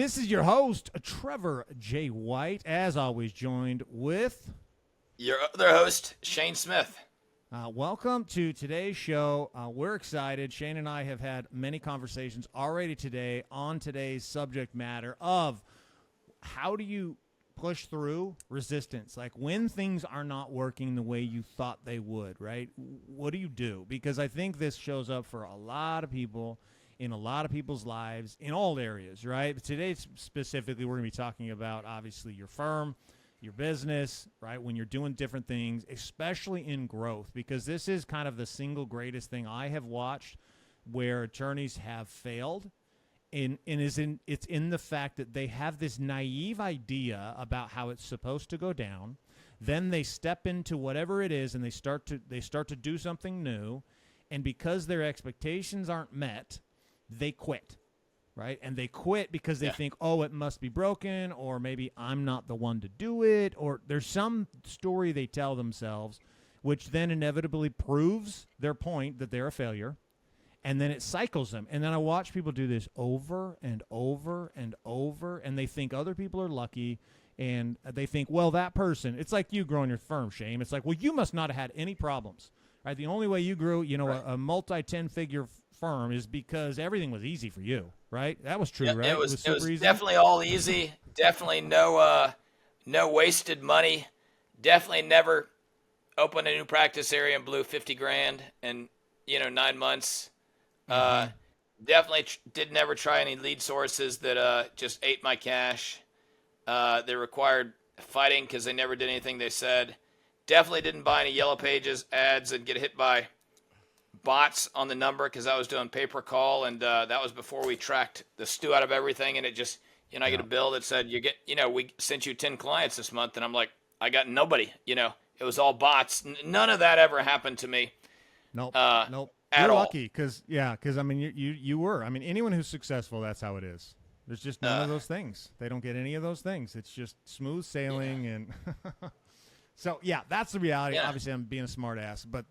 This is your host, Trevor J. White, as always joined with your other host, Shane Smith. Welcome to today's show. We're excited. Shane and I have had many conversations already today on today's subject matter of how do you push through resistance? Like when things are not working the way you thought they would, right? What do you do? Because I think this shows up for a lot of people in a lot of people's lives in all areas, right? But today specifically, we're going to be talking about obviously your firm, your business, right? When you're doing different things, especially in growth, because this is kind of the single greatest thing I have watched where attorneys have failed. It's in the fact that they have this naive idea about how it's supposed to go down. Then they step into whatever it is and they start to do something new. And because their expectations aren't met, they quit. Right? And they quit because they think, oh, it must be broken, or maybe I'm not the one to do it, or there's some story they tell themselves, which then inevitably proves their point that they're a failure, and then it cycles them. And then I watch people do this over and over and over, and they think other people are lucky, and they think, well, that person, it's like you growing your firm, Shane. It's like, well, you must not have had any problems. Right? The only way you grew, a multi-10-figure firm is because everything was easy for you, right? That was true, right? It was super easy. Definitely all easy. Definitely no wasted money. Definitely never opened a new practice area and blew 50 grand in 9 months. Definitely did never try any lead sources that just ate my cash. They required fighting because they never did anything they said. Definitely didn't buy any Yellow Pages ads and get hit by bots on the number because I was doing pay-per-call, and that was before we tracked the stew out of everything. And it just, I get a bill that said, we sent you 10 clients this month. And I'm like, I got nobody, it was all bots. None of that ever happened to me. Nope. Nope. You're all. lucky because I mean, you were. I mean, anyone who's successful, that's how it is. There's just none of those things. They don't get any of those things. It's just smooth sailing and so, that's the reality. Yeah. Obviously, I'm being a smart ass, but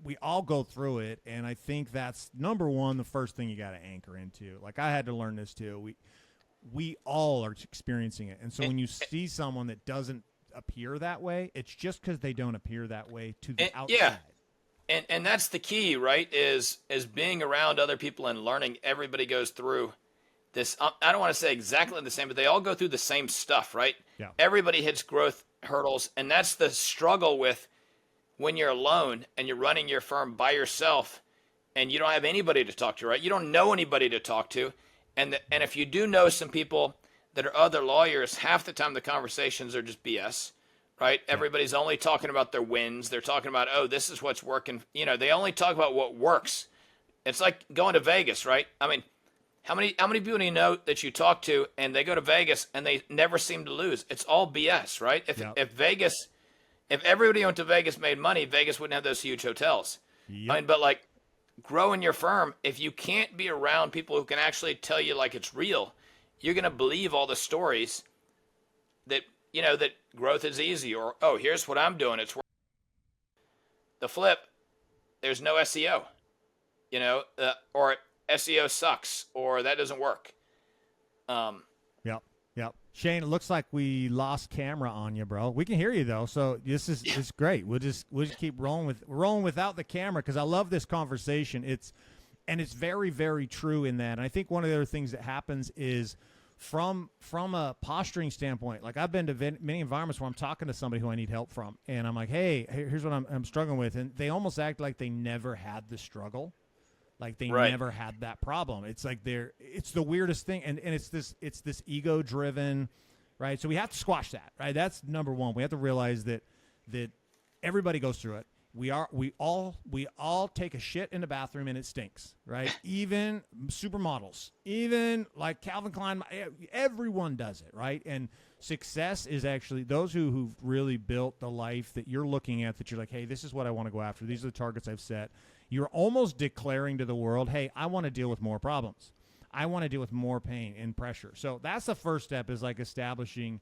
we all go through it, and I think that's, number one, the first thing you got to anchor into. Like, I had to learn this, too. We all are experiencing it, and so when you see someone that doesn't appear that way, it's just because they don't appear that way to the outside. Yeah, and that's the key, right, is being around other people and learning. Everybody goes through this. I don't want to say exactly the same, but they all go through the same stuff, right? Yeah. Everybody hits growth hurdles, and that's the struggle with when you're alone and you're running your firm by yourself and you don't have anybody to talk to, right? You don't know anybody to talk to, and if you do know some people that are other lawyers, half the time the conversations are just BS, right? Yeah. Everybody's only talking about their wins. They're talking about, oh, this is what's working. They only talk about what works. It's like going to Vegas, right? I mean, how many people do you know that you talk to and they go to Vegas and they never seem to lose? It's all BS, right? If everybody went to Vegas made money, Vegas wouldn't have those huge hotels. Yep. I mean, but like growing your firm, if you can't be around people who can actually tell you like it's real, you're going to believe all the stories that, that growth is easy, or, oh, here's what I'm doing. It's working. The flip, there's no SEO, or SEO sucks, or that doesn't work. Yep. Shane, it looks like we lost camera on you, bro. We can hear you though, so it's great. We'll just keep rolling without the camera because I love this conversation. It's very, very true in that. And I think one of the other things that happens is from a posturing standpoint. Like I've been to many environments where I'm talking to somebody who I need help from, and I'm like, hey, here's what I'm struggling with, and they almost act like they never had the struggle. Like they never had that problem. It's like it's the weirdest thing. And it's this ego driven, right? So we have to squash that, right? That's number one. We have to realize that everybody goes through it. We all take a shit in the bathroom and it stinks, right? Even supermodels, even like Calvin Klein, everyone does it, right? And success is actually those who've really built the life that you're looking at, that you're like, hey, this is what I want to go after. These are the targets I've set. You're almost declaring to the world, hey, I want to deal with more problems. I want to deal with more pain and pressure. So that's the first step, is like establishing,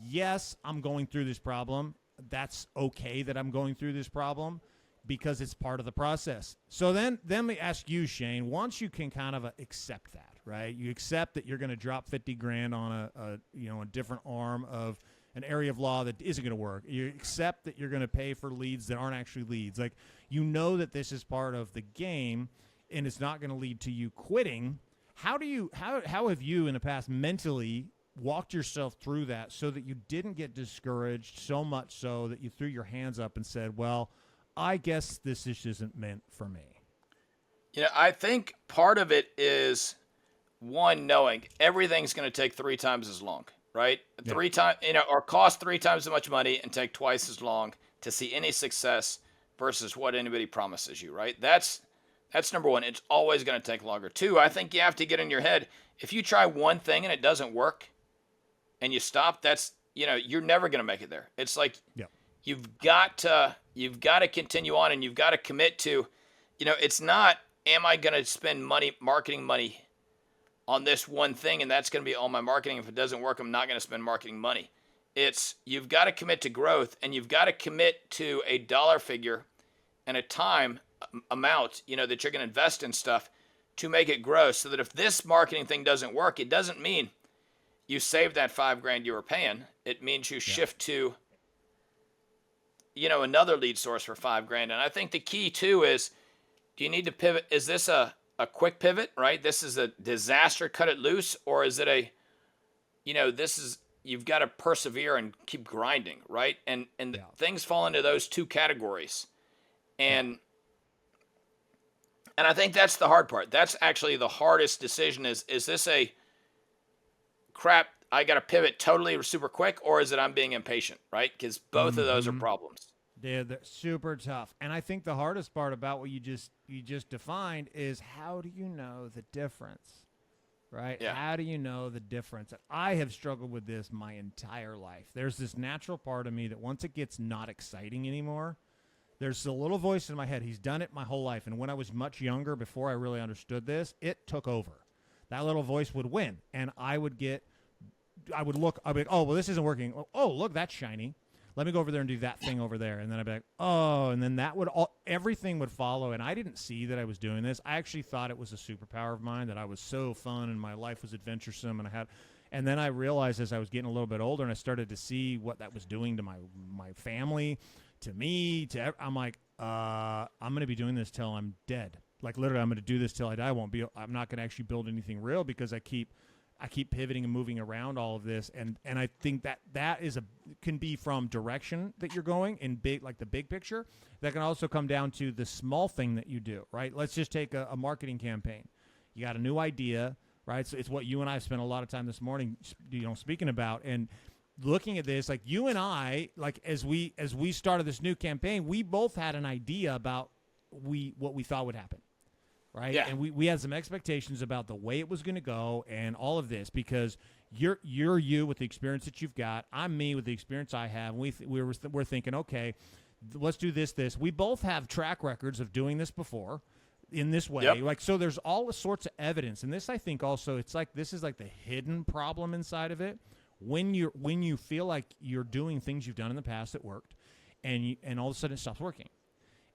yes, I'm going through this problem. That's okay that I'm going through this problem because it's part of the process. So then let me ask you, Shane, once you can kind of accept that, right? You accept that you're going to drop 50 grand on a different arm of an area of law that isn't going to work. You accept that you're going to pay for leads that aren't actually leads. Like, you know that this is part of the game and it's not going to lead to you quitting. How have you in the past mentally walked yourself through that so that you didn't get discouraged so much so that you threw your hands up and said, well, I guess this just isn't meant for me? I think part of it is, one, knowing everything's going to take 3 times as long, right? Yeah. 3 times, or cost 3 times as much money and take twice as long to see any success versus what anybody promises you, right? That's number one. It's always going to take longer. 2, I think you have to get in your head, if you try one thing and it doesn't work and you stop, you're never going to make it there. It's like, you've got to continue on, and you've got to commit to, it's not, am I going to spend marketing money on this one thing, and that's going to be all my marketing. If it doesn't work, I'm not going to spend marketing money. It's, you've got to commit to growth, and you've got to commit to a dollar figure and a time amount, that you're going to invest in stuff to make it grow, so that if this marketing thing doesn't work, it doesn't mean you save that $5,000 you were paying. It means you shift to, another lead source for $5,000. And I think the key too is, do you need to pivot? Is this a quick pivot, right? This is a disaster, cut it loose, or is it you've got to persevere and keep grinding, right? And things fall into those 2 categories. And I think that's the hard part. That's actually the hardest decision is this a crap, I got to pivot totally super quick, or is it I'm being impatient, right? Because both of those are problems. They're super tough. And I think the hardest part about what you just defined is, how do you know the difference, right? Yeah. How do you know the difference? I have struggled with this my entire life. There's this natural part of me that once it gets not exciting anymore, there's a little voice in my head. He's done it my whole life. And when I was much younger, before I really understood this, it took over. That little voice would win. And I would be like, oh, well, this isn't working. Oh, look, that's shiny. Let me go over there and do that thing over there. And then I'd be like, oh, and then everything would follow. And I didn't see that I was doing this. I actually thought it was a superpower of mine, that I was so fun and my life was adventuresome. And then I realized as I was getting a little bit older and I started to see what that was doing to my family, to me, I'm like, I'm going to be doing this till I'm dead. Like, literally, I'm going to do this till I die. I'm not going to actually build anything real, because I keep pivoting and moving around all of this, and I think that can be from direction that you're going in the big picture. That can also come down to the small thing that you do, right? Let's just take a marketing campaign. You got a new idea, right? So it's what you and I have spent a lot of time this morning, speaking about, and looking at this. Like, you and I, like, as we started this new campaign, we both had an idea about what we thought would happen. Right. Yeah. And we had some expectations about the way it was going to go and all of this, because you're you with the experience that you've got. I'm me with the experience I have. And we're thinking, okay, let's do this. We both have track records of doing this before in this way. Yep. Like, so there's all sorts of evidence. And this, I think also, this is like the hidden problem inside of it. When you feel like you're doing things you've done in the past that worked, and all of a sudden it stops working.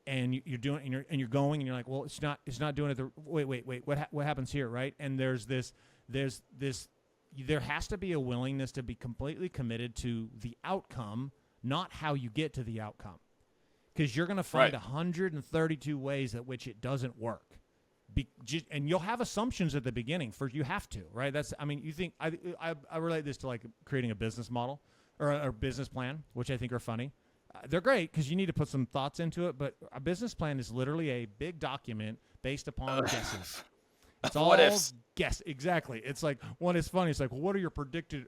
And you're doing, and you're going, and you're like, well, it's not doing it. Wait, what happens here, right? And there has to be a willingness to be completely committed to the outcome, not how you get to the outcome, because you're going to find 132 ways at which it doesn't work, and you'll have assumptions at the beginning. You have to, right? You think I relate this to like creating a business model or a business plan, which I think are funny. They're great because you need to put some thoughts into it, but a business plan is literally a big document based upon guesses. It's all guess. Exactly. It's like, one is funny. It's like, well, what are your predicted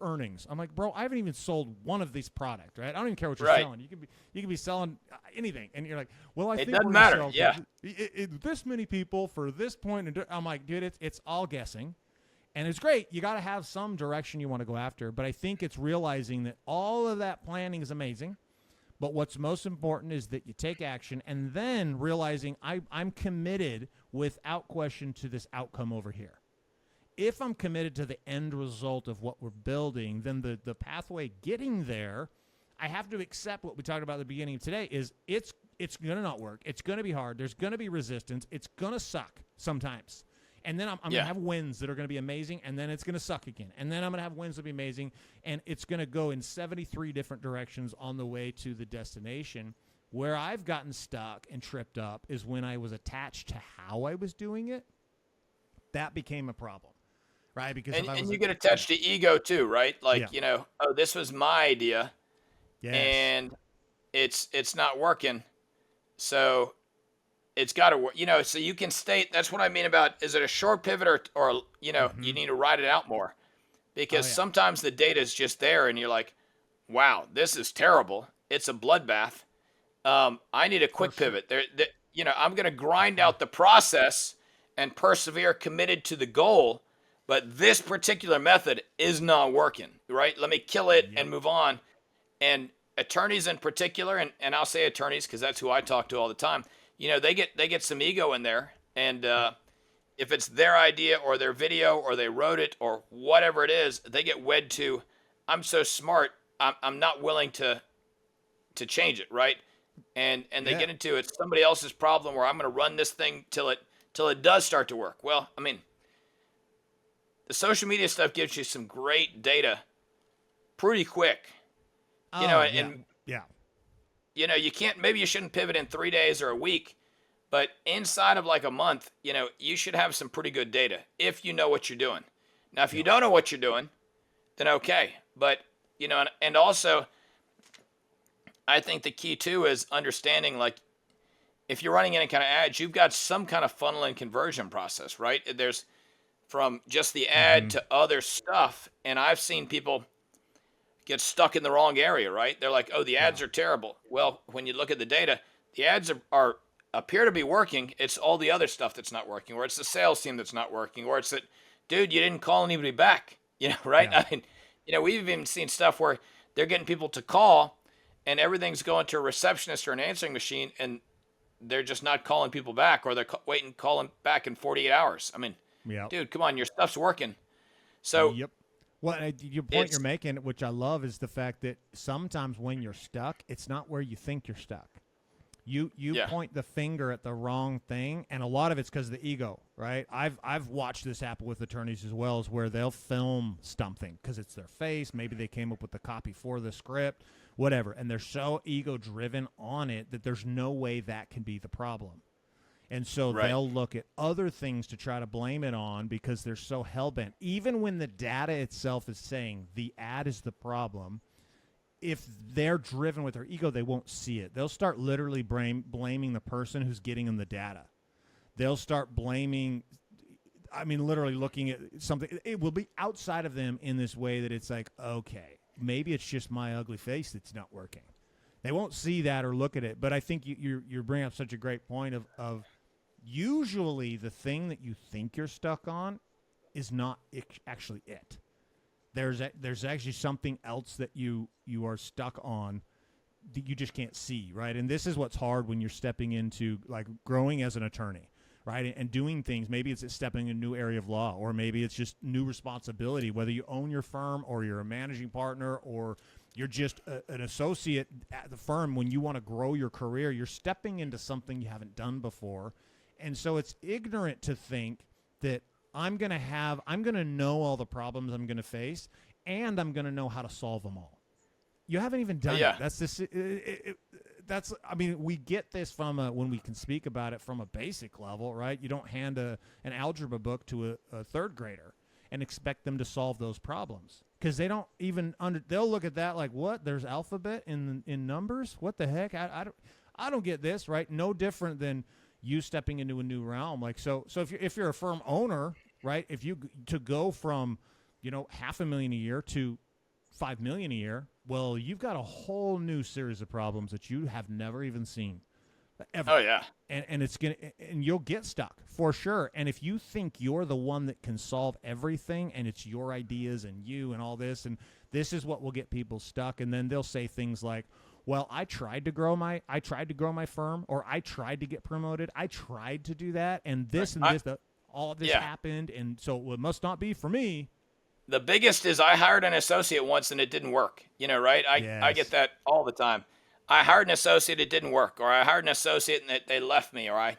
earnings? I'm like, bro, I haven't even sold one of these products, right? I don't even care what you're selling. You can be selling anything, and you're like, well, I think it doesn't we're matter. Sell Yeah, this many people for this point, and I'm like, dude, it's all guessing. And it's great. You got to have some direction you want to go after, but I think it's realizing that all of that planning is amazing. But what's most important is that you take action, and then realizing I'm committed without question to this outcome over here. If I'm committed to the end result of what we're building, then the pathway getting there, I have to accept what we talked about at the beginning of today is it's going to not work. It's going to be hard. There's going to be resistance. It's going to suck sometimes. And then I'm going to have wins that are going to be amazing, and then it's going to suck again. And then I'm going to have wins that will be amazing, and it's going to go in 73 different directions on the way to the destination. Where I've gotten stuck and tripped up is when I was attached to how I was doing it. That became a problem, right? Because and you get attached to ego too, right? Like, oh, this was my idea, and it's not working, so it's got to work. So you can state, that's what I mean about, is it a short pivot or you need to ride it out more, because sometimes the data is just there, and you're like, wow, this is terrible. It's a bloodbath. I need a quick pivot. I'm going to grind out the process and persevere, committed to the goal, but this particular method is not working, right? Let me kill it and move on. And attorneys in particular, and I'll say attorneys because that's who I talk to all the time, they get some ego in there. And if it's their idea or their video or they wrote it or whatever it is, they get wed to, I'm so smart, I'm not willing to change it, right? And they get into, it's somebody else's problem, or I'm going to run this thing till it does start to work. Well, I mean, the social media stuff gives you some great data pretty quick. You can't, maybe you shouldn't pivot in 3 days or a week, but inside of like a month, you should have some pretty good data if you know what you're doing. Now, if you don't know what you're doing, then okay. But, and also, I think the key too is understanding, like, if you're running any kind of ads, you've got some kind of funnel and conversion process, right? There's from just the ad to other stuff. And I've seen people get stuck in the wrong area, right? They're like, oh, the ads are terrible. Well, when you look at the data, the ads appear to be working. It's all the other stuff that's not working, or it's the sales team that's not working, or it's that, dude, you didn't call anybody back, right? Yeah. I mean, we've even seen stuff where they're getting people to call, and everything's going to a receptionist or an answering machine, and they're just not calling people back, or they're calling back in 48 hours. I mean, dude, come on, your stuff's working. So, well, your point you're making, which I love, is the fact that sometimes when you're stuck, it's not where you think you're stuck. You point the finger at the wrong thing, and a lot of it's because of the ego, right? I've watched this happen with attorneys as well, is where they'll film something because it's their face. Maybe they came up with the copy for the script, whatever, and they're so ego-driven on it that there's no way that can be the problem. And so they'll look at other things to try to blame it on because they're so hell-bent. Even when the data itself is saying the ad is the problem, if they're driven with their ego, they won't see it. They'll start literally blaming the person who's getting them the data. They'll start blaming, literally looking at something. It will be outside of them in this way that it's like, okay, maybe it's just my ugly face that's not working. They won't see that or look at it. But I think you're bringing up such a great point of usually the thing that you think you're stuck on is not actually it. There's actually something else that you are stuck on that you just can't see, right? And this is what's hard when you're stepping into, like, growing as an attorney, right? And doing things. Maybe it's stepping in a new area of law, or maybe it's just new responsibility, whether you own your firm or you're a managing partner or you're just an associate at the firm. When you want to grow your career, you're stepping into something you haven't done before. And so it's ignorant to think that I'm going to know all the problems I'm going to face, and I'm going to know how to solve them all. You haven't even done it. That's this. We get this from when we can speak about it from a basic level, right? You don't hand an algebra book to a third grader and expect them to solve those problems, because they don't even they'll look at that like, what? There's alphabet in numbers? What the heck? I don't get this, right? No different than you stepping into a new realm. Like, so if you're a firm owner, right? If you to go from, $500,000 a year to $5 million a year, well, you've got a whole new series of problems that you have never even seen, ever. Oh yeah, and you'll get stuck for sure. And if you think you're the one that can solve everything, and it's your ideas and you and all this, and this is what will get people stuck, and then they'll say things like, well, I tried to grow my firm, or I tried to get promoted. I tried to do that, and this and this, all of this happened, and so it must not be for me. The biggest is, I hired an associate once and it didn't work. Right? I get that all the time. I hired an associate, it didn't work, or I hired an associate and they left me, or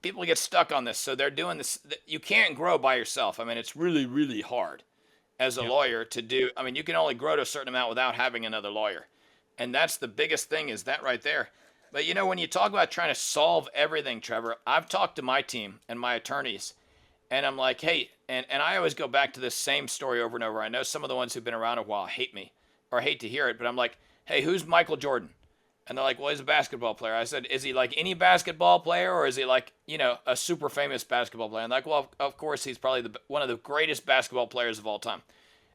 people get stuck on this. So they're doing this. You can't grow by yourself. I mean, it's really, really hard as a Yeah. lawyer to do. I mean, you can only grow to a certain amount without having another lawyer. And that's the biggest thing, is that right there. But when you talk about trying to solve everything, Trevor, I've talked to my team and my attorneys, and I'm like, hey, and I always go back to this same story over and over. I know some of the ones who've been around a while hate me or hate to hear it, but I'm like, hey, who's Michael Jordan? And they're like, well, he's a basketball player. I said, is he like any basketball player, or is he like, a super famous basketball player? And they're like, well, of course, he's probably one of the greatest basketball players of all time.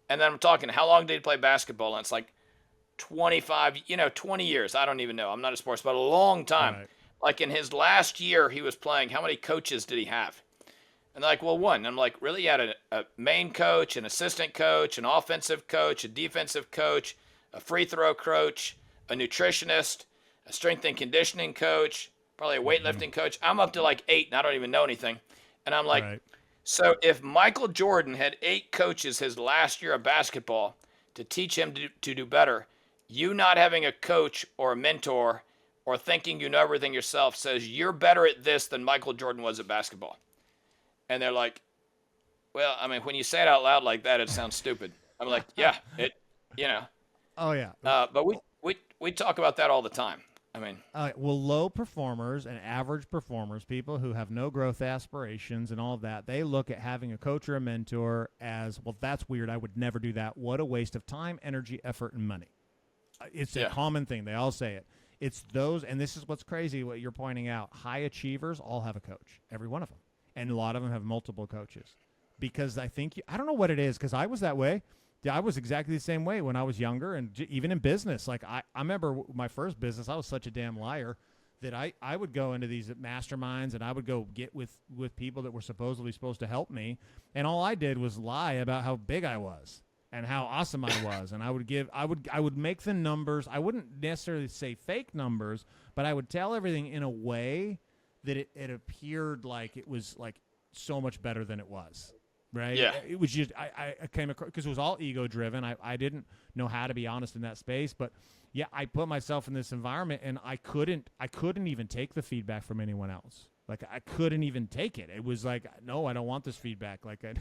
And then I'm talking, how long did he play basketball? And it's like 25, 20 years. I don't even know. I'm not a sports, but a long time. Right. Like in his last year he was playing, how many coaches did he have? And they're like, well, one. And I'm like, really? He had a main coach, an assistant coach, an offensive coach, a defensive coach, a free throw coach, a nutritionist, a strength and conditioning coach, probably a weightlifting coach. I'm up to like 8, and I don't even know anything. And I'm like, Right. so if Michael Jordan had 8 coaches his last year of basketball to teach him to do better, you not having a coach or a mentor or thinking you know everything yourself says you're better at this than Michael Jordan was at basketball. And they're like, well, I mean, when you say it out loud like that, it sounds stupid. I'm like, yeah, Oh yeah. But we talk about that all the time. I mean, Well, low performers and average performers, people who have no growth aspirations and all of that, they look at having a coach or a mentor as, well, that's weird. I would never do that. What a waste of time, energy, effort, and money. It's a common thing. They all say it. It's those, and this is what's crazy, what you're pointing out. High achievers all have a coach, every one of them. And a lot of them have multiple coaches. Because I think, I don't know what it is, because I was that way. Yeah, I was exactly the same way when I was younger, and even in business. Like, I remember my first business, I was such a damn liar that I would go into these masterminds, and I would go get with people that were supposed to help me, and all I did was lie about how big I was and how awesome I was. And I would make the numbers. I wouldn't necessarily say fake numbers, but I would tell everything in a way that it appeared like it was like so much better than it was. Right. Yeah. It was just, I came across, because it was all ego driven. I didn't know how to be honest in that space, but yeah, I put myself in this environment, and I couldn't even take the feedback from anyone else. Like, I couldn't even take it. It was like, no, I don't want this feedback. Like, I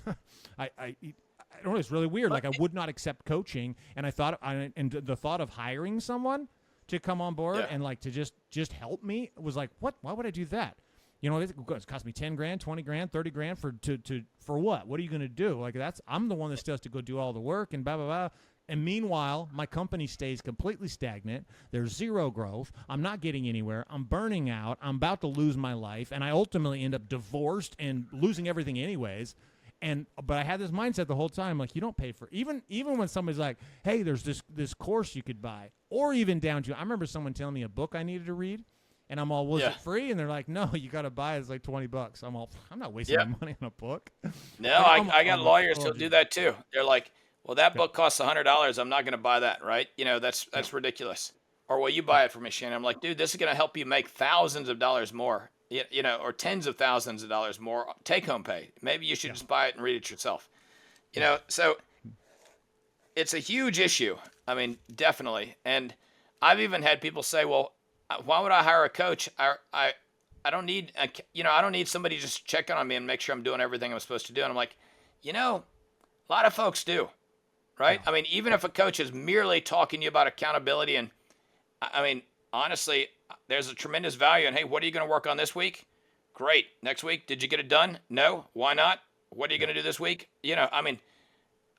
don't know. It's really weird. Like, I would not accept coaching. And and the thought of hiring someone to come on board and like to just help me was like, what? Why would I do that? It cost me 10 grand, 20 grand, 30 grand for what? What are you going to do? Like, I'm the one that still has to go do all the work and blah, blah, blah. And meanwhile, my company stays completely stagnant. There's zero growth. I'm not getting anywhere. I'm burning out. I'm about to lose my life. And I ultimately end up divorced and losing everything anyways. But I had this mindset the whole time, like, you don't pay for, even when somebody's like, hey, there's this course you could buy, or even down to, I remember someone telling me a book I needed to read. And I'm all, was it free? And they're like, no, you got to buy it. It's like $20. I'm all, I'm not wasting my money on a book. No, I got lawyers who'll do that too. They're like, well, that book costs $100. I'm not going to buy that, right? That's ridiculous. Or will you buy it for me, Shannon? I'm like, dude, this is going to help you make thousands of dollars more, or tens of thousands of dollars more take-home pay. Maybe you should just buy it and read it yourself. So it's a huge issue. I mean, definitely. And I've even had people say, well, why would I hire a coach? I don't need, I don't need somebody just checking on me and make sure I'm doing everything I'm supposed to do. And I'm like, a lot of folks do, right? Yeah. I mean, even if a coach is merely talking to you about accountability, and I mean, honestly, there's a tremendous value in, hey, what are you going to work on this week? Great. Next week, did you get it done? No. Why not? What are you going to do this week? I mean,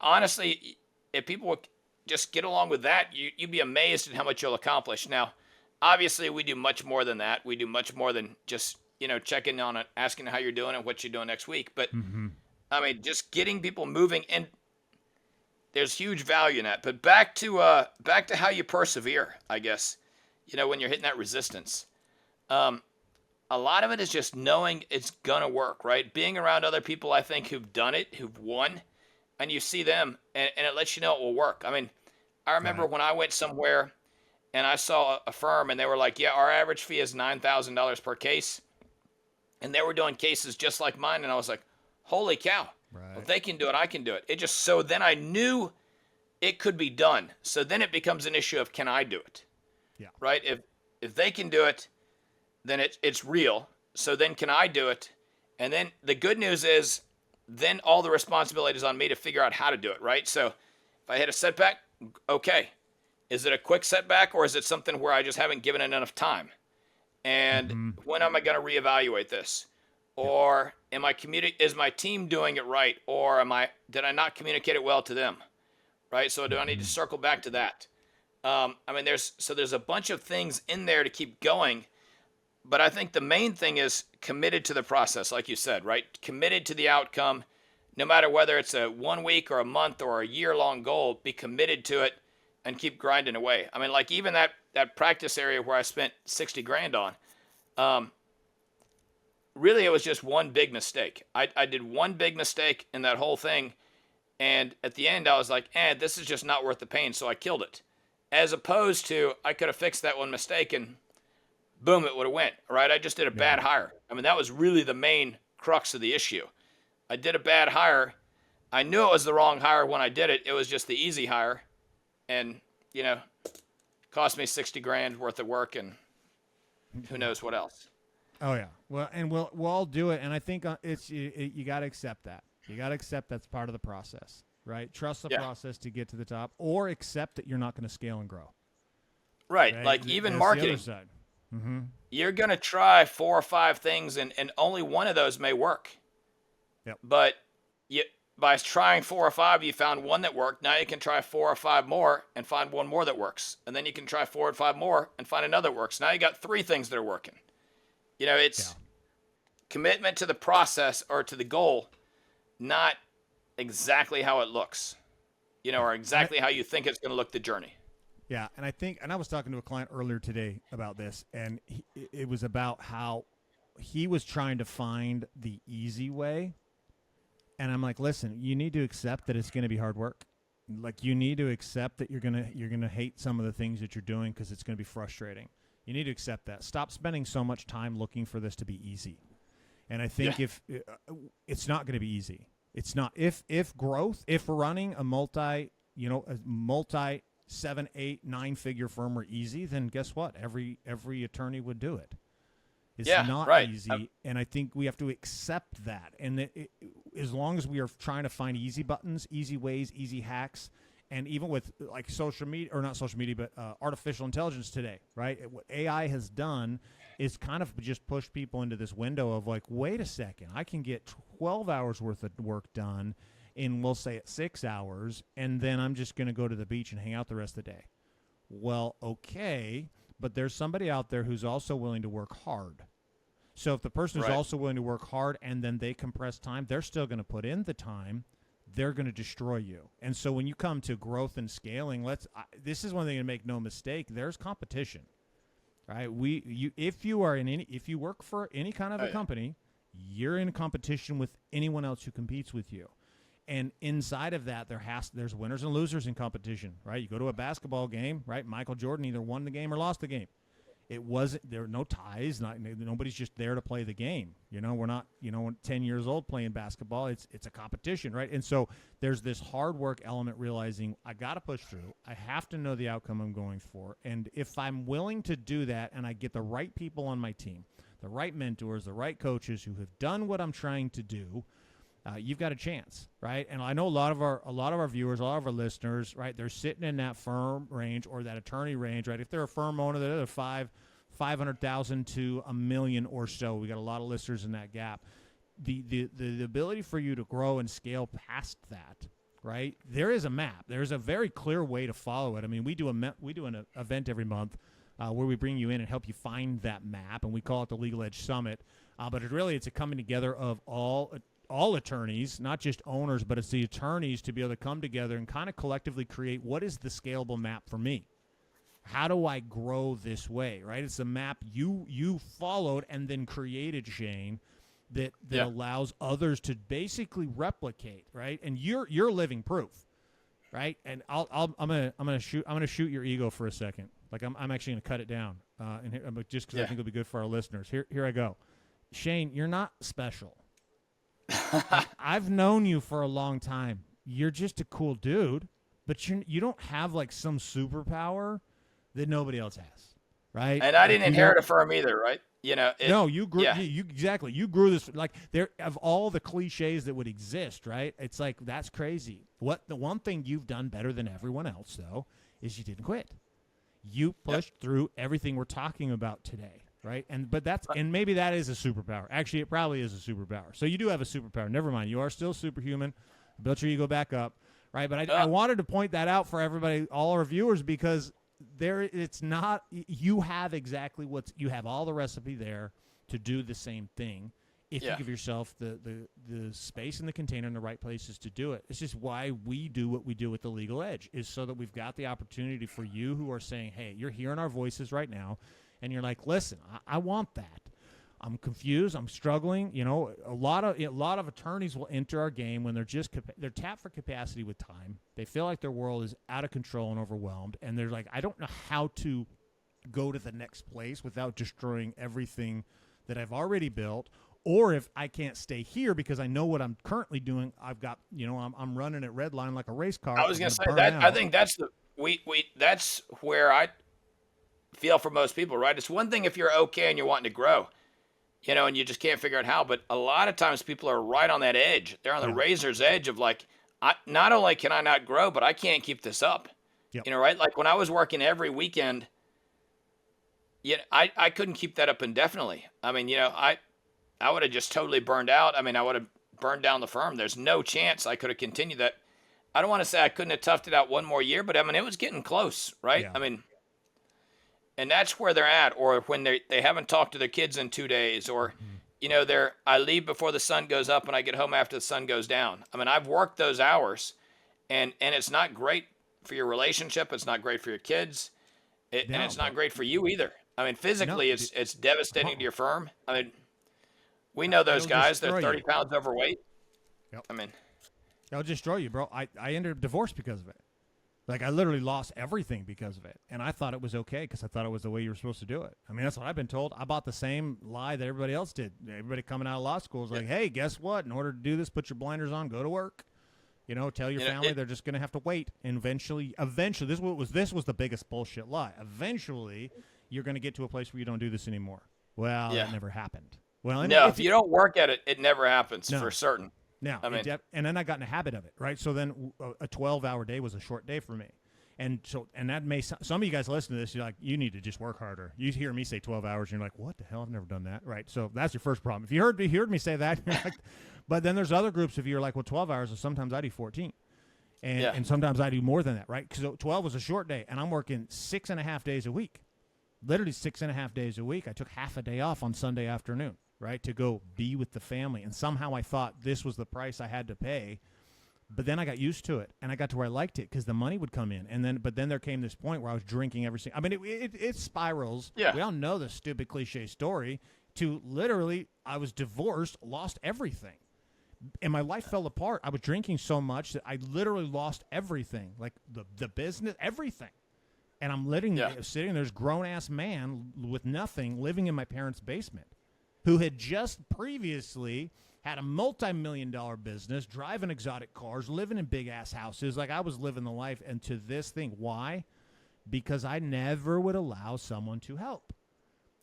honestly, if people would just get along with that, you'd be amazed at how much you'll accomplish. Now, obviously, we do much more than that. We do much more than just, checking on it, asking how you're doing and what you're doing next week. But, I mean, just getting people moving, and there's huge value in that. But back to how you persevere, I guess, when you're hitting that resistance. A lot of it is just knowing it's going to work, right? Being around other people, I think, who've done it, who've won, and you see them, and it lets you know it will work. I mean, I remember when I went somewhere, and I saw a firm, and they were like, yeah, our average fee is $9,000 per case. And they were doing cases just like mine. And I was like, holy cow. Right. Well, if they can do it, I can do it. So then I knew it could be done. So then it becomes an issue of, can I do it? Yeah. Right? If they can do it, then it's real. So then can I do it? And then the good news is then all the responsibility is on me to figure out how to do it, right? So if I hit a setback, okay. Is it a quick setback or is it something where I just haven't given it enough time? And when am I going to reevaluate this? Or is my team doing it right? Or did I not communicate it well to them? Right? So do I need to circle back to that? There's a bunch of things in there to keep going. But I think the main thing is committed to the process, like you said, right? Committed to the outcome, no matter whether it's a 1 week or a month or a year-long goal, be committed to it and keep grinding away. I mean, like even that practice area where I spent 60 grand on, really it was just one big mistake. I did one big mistake in that whole thing. And at the end I was like, this is just not worth the pain. So I killed it. As opposed to I could have fixed that one mistake and boom, it would have went, right? I just did a bad hire. I mean, that was really the main crux of the issue. I did a bad hire. I knew it was the wrong hire when I did it. It was just the easy hire. And, cost me 60 grand worth of work and who knows what else. Oh yeah. Well, and we'll all do it. And I think you got to accept that. You got to accept that's part of the process, right? Trust the process to get to the top, or accept that you're not going to scale and grow. Right. Like even marketing. The other side. You're going to try 4 or 5 things and only one of those may work. Yep. But by trying 4 or 5, you found one that worked. Now you can try 4 or 5 more and find one more that works. And then you can try 4 or 5 more and find another that works. Now you got 3 things that are working. It's commitment to the process or to the goal, not exactly how it looks, or exactly how you think it's going to look the journey. Yeah, and I was talking to a client earlier today about this, and it was about how he was trying to find the easy way. And I'm like, listen, you need to accept that it's going to be hard work. Like, you need to accept that you're gonna hate some of the things that you're doing because it's going to be frustrating. You need to accept that. Stop spending so much time looking for this to be easy. And I think if it's not going to be easy, it's not. If running a multi 7, 8, 9 figure firm were easy, then guess what? Every attorney would do it. It's not easy, and I think we have to accept that. And as long as we are trying to find easy buttons, easy ways, easy hacks, and even with like social media, or not social media, but artificial intelligence today, right? What AI has done is kind of just push people into this window of like, wait a second, I can get 12 hours worth of work done in, we'll say, 6 hours, and then I'm just going to go to the beach and hang out the rest of the day. Well, okay, but there's somebody out there who's also willing to work hard. So if the person is also willing to work hard and then they compress time, they're still going to put in the time. They're going to destroy you. And so when you come to growth and scaling, this is one thing to make no mistake. There's competition, right? If you work for any kind of a company, you're in competition with anyone else who competes with you. And inside of that, there's winners and losers in competition, right? You go to a basketball game, right? Michael Jordan either won the game or lost the game. There were no ties. Nobody's just there to play the game. We're not, 10 years old playing basketball. It's a competition, right? And so there's this hard work element, realizing I got to push through. I have to know the outcome I'm going for. And if I'm willing to do that and I get the right people on my team, the right mentors, the right coaches who have done what I'm trying to do, you've got a chance, right? And I know a lot of our viewers, a lot of our listeners, right? They're sitting in that firm range or that attorney range, right? If they're a firm owner, they're 500,000 to $1 million or so. We got a lot of listeners in that gap. The ability for you to grow and scale past that, right? There is a map. There's a very clear way to follow it. I mean, we do an event every month where we bring you in and help you find that map, and we call it the Legal Edge Summit. But it's a coming together of all attorneys, not just owners, but it's the attorneys to be able to come together and kind of collectively create what is the scalable map for me. How do I grow this way, right? It's a map you followed and then created, Shane, that allows others to basically replicate, right? And you're living proof, right? And I'm gonna shoot your ego for a second. Like I'm actually gonna cut it down, just because I think it'll be good for our listeners. Here I go. Shane, you're not special. I've known you for a long time. You're just a cool dude, but you don't have like some superpower that nobody else has. right? And I Like didn't inherit a firm either, right? You know, no, you grew. yeah, You exactly. You grew this like there of all the cliches that would exist, right? It's like that's crazy. What the one thing you've done better than everyone else though is you didn't quit. You pushed through everything we're talking about today, right? And maybe that is a superpower. Actually, it probably is a superpower. So you do have a superpower. Never mind. You are still superhuman. Built your ego back up, right? But I wanted to point that out for everybody, all our viewers, because it's not, you have exactly you have all the recipe there to do the same thing if you give yourself the space and the container in the right places to do it. It's just why we do what we do with the Legal Edge, is so that we've got the opportunity for you who are saying, hey, you're hearing our voices right now and you're like, listen, I want that. I'm confused. I'm struggling. You know, a lot of attorneys will enter our game when they're tapped for capacity with time. They feel like their world is out of control and overwhelmed, and they're like, I don't know how to go to the next place without destroying everything that I've already built. Or if I can't stay here because I know what I'm currently doing, I've got, I'm running at red line like a race car. I was going to say that. I think that's that's where I feel for most people, right? It's one thing if you're okay and you're wanting to grow, and you just can't figure out how. But a lot of times people are right on that edge. They're on the razor's edge of like, not only can I not grow, but I can't keep this up. Yep. Right? Like when I was working every weekend, I couldn't keep that up indefinitely. I mean, I would have just totally burned out. I mean, I would have burned down the firm. There's no chance I could have continued that. I don't want to say I couldn't have toughed it out one more year, but I mean, it was getting close, right? Yeah. I mean, and that's where they're at, or when they haven't talked to their kids in 2 days, or, I leave before the sun goes up and I get home after the sun goes down. I mean, I've worked those hours and it's not great for your relationship. It's not great for your kids. And it's not great for you either. I mean, physically, it's devastating to your firm. I mean, we know those guys. They're 30 pounds overweight. Yep. I mean, it'll destroy you, bro. I ended up divorced because of it. Like, I literally lost everything because of it. And I thought it was okay because I thought it was the way you were supposed to do it. I mean, that's what I've been told. I bought the same lie that everybody else did. Everybody coming out of law school is like, hey, guess what? In order to do this, put your blinders on, go to work. Tell your family they're just going to have to wait. And eventually, this was the biggest bullshit lie. Eventually, you're going to get to a place where you don't do this anymore. Well, that never happened. Well, no, if you don't work at it, it never happens for certain. Now, and then I got in a habit of it, right? So then a 12-hour day was a short day for me. And that may, some of you guys listen to this, you're like, you need to just work harder. You hear me say 12 hours, and you're like, what the hell? I've never done that, right? So that's your first problem. If you heard me say that, you're like, but then there's other groups of you are like, well, 12 hours, and sometimes I do 14. And sometimes I do more than that, right? Because 12 was a short day, and I'm working 6.5 days a week. Literally 6.5 days a week. I took half a day off on Sunday afternoon, right, to go be with the family. And somehow I thought this was the price I had to pay. But then I got used to it, and I got to where I liked it because the money would come in. But then there came this point where I was drinking every single. I mean, it spirals. Yeah. We all know the stupid cliche story. To literally, I was divorced, lost everything, and my life fell apart. I was drinking so much that I literally lost everything, like the business, everything. And I'm sitting there's grown ass man with nothing, living in my parents' basement, who had just previously had a multi-million-dollar business, driving exotic cars, living in big-ass houses. Like, I was living the life. And to this thing, why? Because I never would allow someone to help.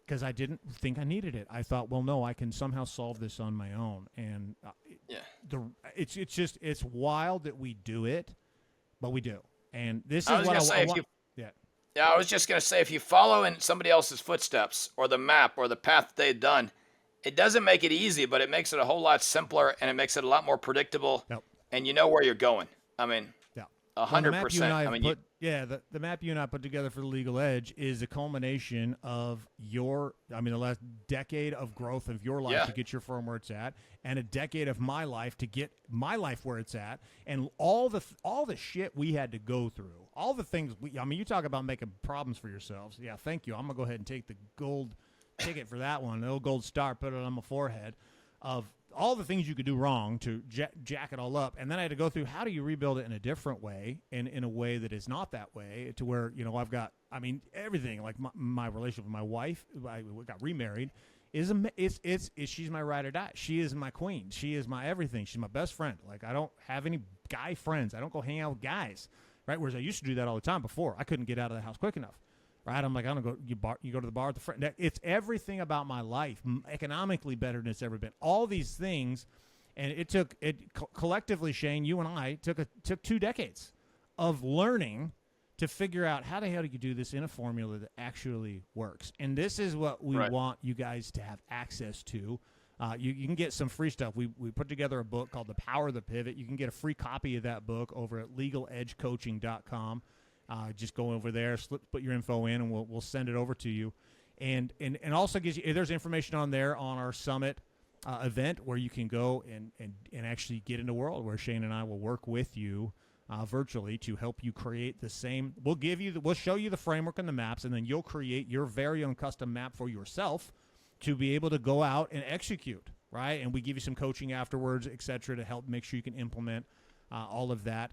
Because I didn't think I needed it. I thought, well, no, I can somehow solve this on my own. And it's wild that we do it, but we do. And this is what I want. Yeah, I was just going to say, if you follow in somebody else's footsteps or the map or the path they've done, it doesn't make it easy, but it makes it a whole lot simpler, and it makes it a lot more predictable, and you know where you're going. I mean, 100%. The map you and I put together for the Legal Edge is a culmination of the last decade of growth of your life to get your firm where it's at, and a decade of my life to get my life where it's at, and all the shit we had to go through, all the things you talk about making problems for yourselves. Yeah, thank you. I'm gonna go ahead and take the gold ticket for that one, the old gold star, put it on my forehead, of all the things you could do wrong to jack it all up. And then I had to go through, how do you rebuild it in a different way, and in a way that is not that way, to where, I've got, everything, like my relationship with my wife, I got remarried, she's my ride or die. She is my queen. She is my everything. She's my best friend. Like, I don't have any guy friends. I don't go hang out with guys, right? Whereas I used to do that all the time before. I couldn't get out of the house quick enough. right? I'm like, I don't go. You go to the bar with the friend. It's everything about my life, economically better than it's ever been. All these things, and it took collectively, Shane, you and I took 2 decades of learning to figure out how the hell do you do this in a formula that actually works. And this is what we want you guys to have access to. You can get some free stuff. We put together a book called The Power of the Pivot. You can get a free copy of that book over at legaledgecoaching.com. Just go over there, put your info in, and we'll send it over to you. And also gives you, there's information on there on our summit event where you can go and actually get in a world where Shane and I will work with you virtually to help you create the same. We'll show you the framework and the maps, and then you'll create your very own custom map for yourself to be able to go out and execute, right? And we give you some coaching afterwards, et cetera, to help make sure you can implement all of that.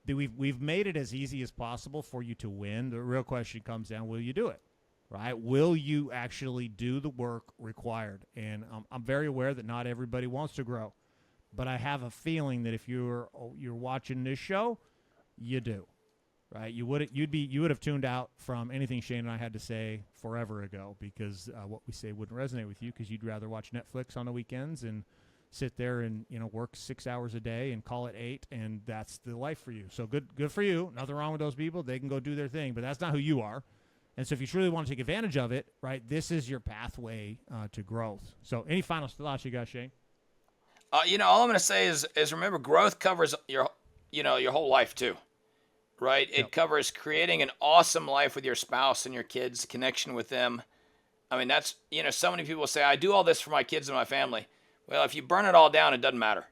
We've made it as easy as possible for you to win. The real question comes down, will you do it, right? Will you actually do the work required? And I'm very aware that not everybody wants to grow, but I have a feeling that if you're watching this show, you do, right? You would have tuned out from anything Shane and I had to say forever ago because what we say wouldn't resonate with you because you'd rather watch Netflix on the weekends and sit there and work 6 hours a day and call it 8, and that's the life for you. So good for you. Nothing wrong with those people. They can go do their thing, but that's not who you are. And so if you truly want to take advantage of it, right, this is your pathway to growth. So any final thoughts you got, Shane? All I'm going to say is remember, growth covers your whole life too, right? It covers creating an awesome life with your spouse and your kids, connection with them. I mean, that's, so many people say, I do all this for my kids and my family. Well, if you burn it all down, it doesn't matter.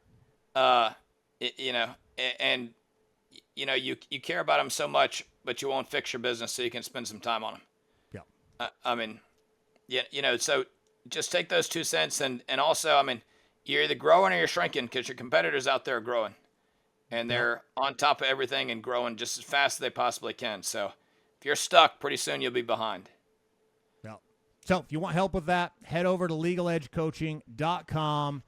You care about them so much, but you won't fix your business so you can spend some time on them. Yeah. So just take those 2 cents. And also, you're either growing or you're shrinking because your competitors out there are growing. And they're on top of everything and growing just as fast as they possibly can. So if you're stuck, pretty soon you'll be behind. Yeah. So if you want help with that, head over to legaledgecoaching.com.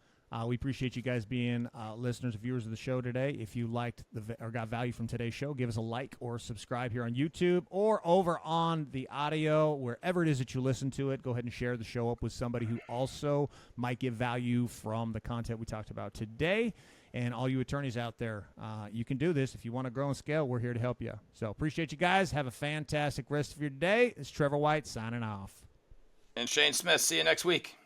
We appreciate you guys being listeners and viewers of the show today. If you liked or got value from today's show, give us a like or subscribe here on YouTube or over on the audio, wherever it is that you listen to it. Go ahead and share the show up with somebody who also might get value from the content we talked about today. And all you attorneys out there, you can do this. If you want to grow and scale, we're here to help you. So appreciate you guys. Have a fantastic rest of your day. It's Trevor White signing off. And Shane Smith. See you next week.